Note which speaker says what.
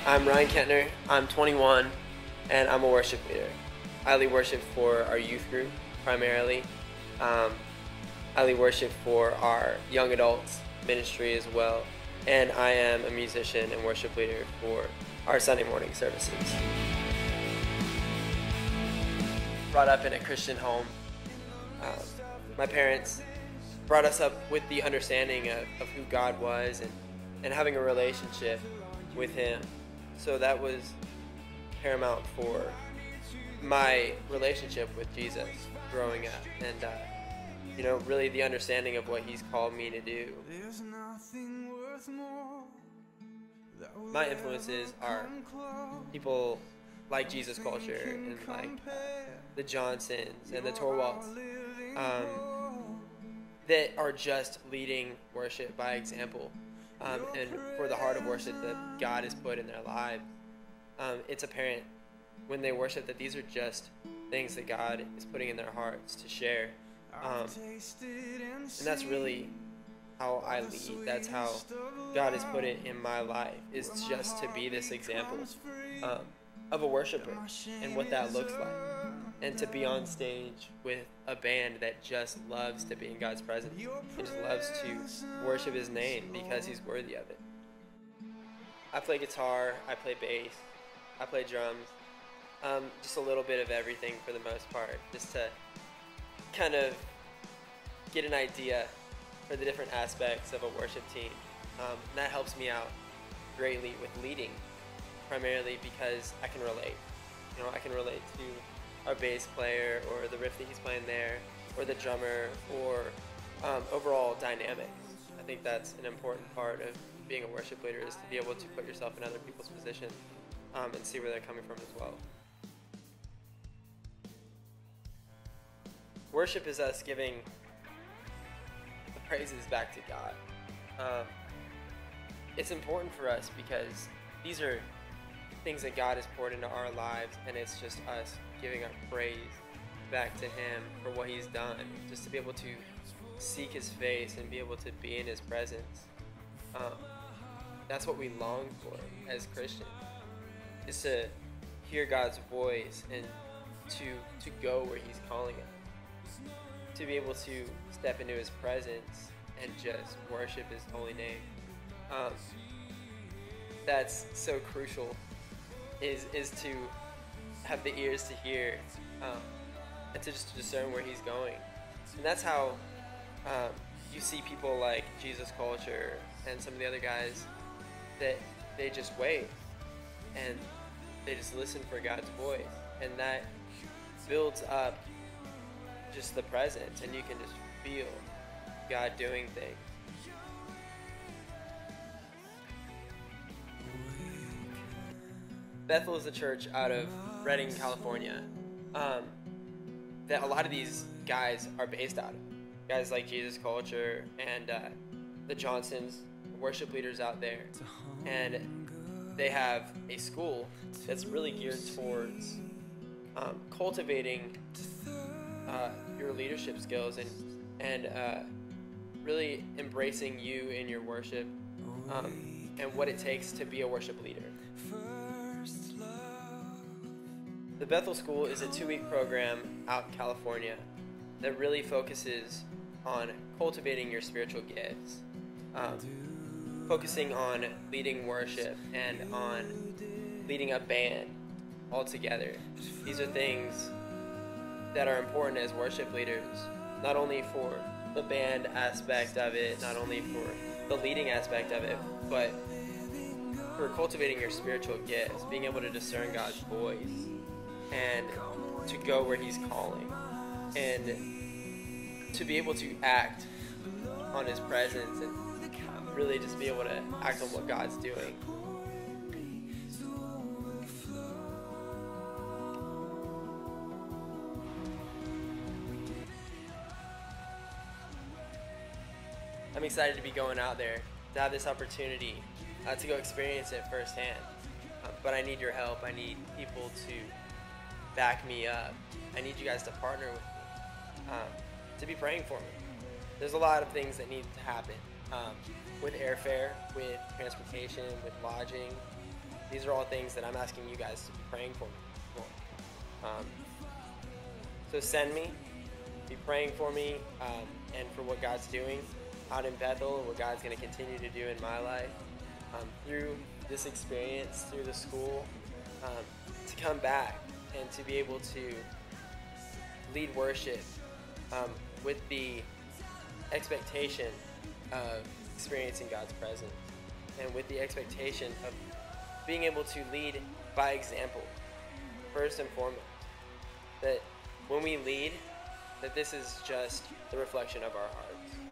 Speaker 1: I'm Ryan Kentner. I'm 21, and I'm a worship leader. I lead worship for our youth group, primarily. I lead worship for our young adults ministry as well. And I am a musician and worship leader for our Sunday morning services. Brought up in a Christian home. My parents brought us up with the understanding of who God was and having a relationship with Him. So that was paramount for my relationship with Jesus growing up, and really the understanding of what He's called me to do. My influences are people like Jesus Culture and like the Johnsons and the Torwalds that are just leading worship by example, and for the heart of worship that God has put in their lives. It's apparent when they worship that these are just things that God is putting in their hearts to share, and that's really how I lead. That's how God has put it in my life, is just to be this example of a worshiper and what that looks like, and to be on stage with a band that just loves to be in God's presence and just loves to worship His name because He's worthy of it. I play guitar, I play bass, I play drums, just a little bit of everything for the most part, just to kind of get an idea for the different aspects of a worship team. And that helps me out greatly with leading, primarily because I can relate. I can relate to our bass player or the riff that he's playing there, or the drummer, or overall dynamics. I think that's an important part of being a worship leader, is to be able to put yourself in other people's position and see where they're coming from as well. Worship is us giving the praises back to God. It's important for us because these are things that God has poured into our lives, and it's just us giving our praise back to Him for what He's done, just to be able to seek His face and be able to be in His presence. That's what we long for as Christians, is to hear God's voice and to go where He's calling us, to be able to step into His presence and just worship His holy name. That's so crucial, is to have the ears to hear, and to just discern where He's going. And that's how you see people like Jesus Culture and some of the other guys, that they just wait and they just listen for God's voice, and that builds up just the presence, and you can just feel God doing things. Bethel is a church out of Redding, California, that a lot of these guys are based out of. Guys like Jesus Culture and the Johnsons, worship leaders out there. And they have a school that's really geared towards cultivating your leadership skills and really embracing you in your worship, and what it takes to be a worship leader. The Bethel School is a 2-week program out in California that really focuses on cultivating your spiritual gifts, focusing on leading worship and on leading a band all together. These are things that are important as worship leaders, not only for the band aspect of it, not only for the leading aspect of it, but for cultivating your spiritual gifts, being able to discern God's voice and to go where He's calling, and to be able to act on His presence and really just be able to act on what God's doing. I'm excited to be going out there, to have this opportunity to go experience it firsthand. But I need your help. I need people to back me up. I need you guys to partner with me, to be praying for me. There's a lot of things that need to happen with airfare, with transportation, with lodging, These are all things that I'm asking you guys to be praying for me for. So send me, be praying for me, and for what God's doing out in Bethel, and what God's going to continue to do in my life through this experience, through the school, to come back and to be able to lead worship with the expectation of experiencing God's presence, and with the expectation of being able to lead by example, first and foremost. That when we lead, that this is just the reflection of our hearts.